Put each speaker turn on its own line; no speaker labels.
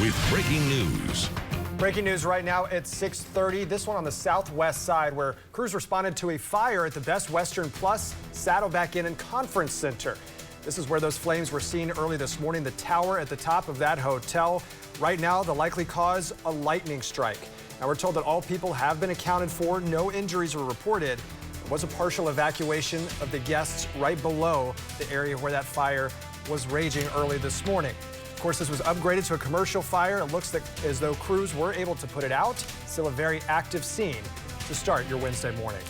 with breaking news.
Breaking news right now at 6:30. This one on the southwest side where crews responded to a fire at the Best Western Plus Saddleback Inn and Conference Center. This is where those flames were seen early this morning, the tower at the top of that hotel. Right now, the likely cause, a lightning strike. Now, we're told that all people have been accounted for. No injuries were reported. There was a partial evacuation of the guests right below the area where that fire was raging early this morning. Of course, this was upgraded to a commercial fire. It looks as though crews were able to put it out. Still a very active scene to start your Wednesday morning.